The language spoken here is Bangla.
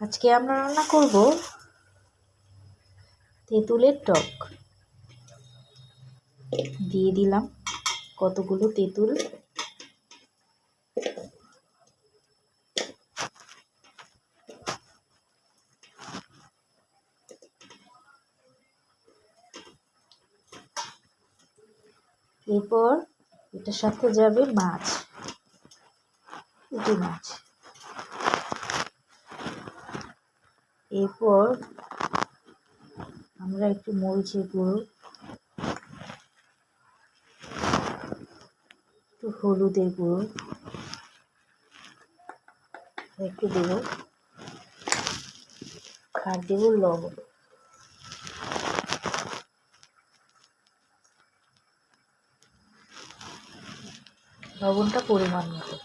আজকে আমরা রান্না করব তেঁতুলের টক। দিয়ে দিলাম কতগুলো তেঁতুল। এরপর এটার সাথে যাবে মাছ, পুঁটি মাছ। এরপর আমরা একটু মরিচের গুঁড়ো, একটু হলুদের গুঁড়ো একটু দেবো, আর দেবো লবণ। লবণটা পরিমাণ মতো।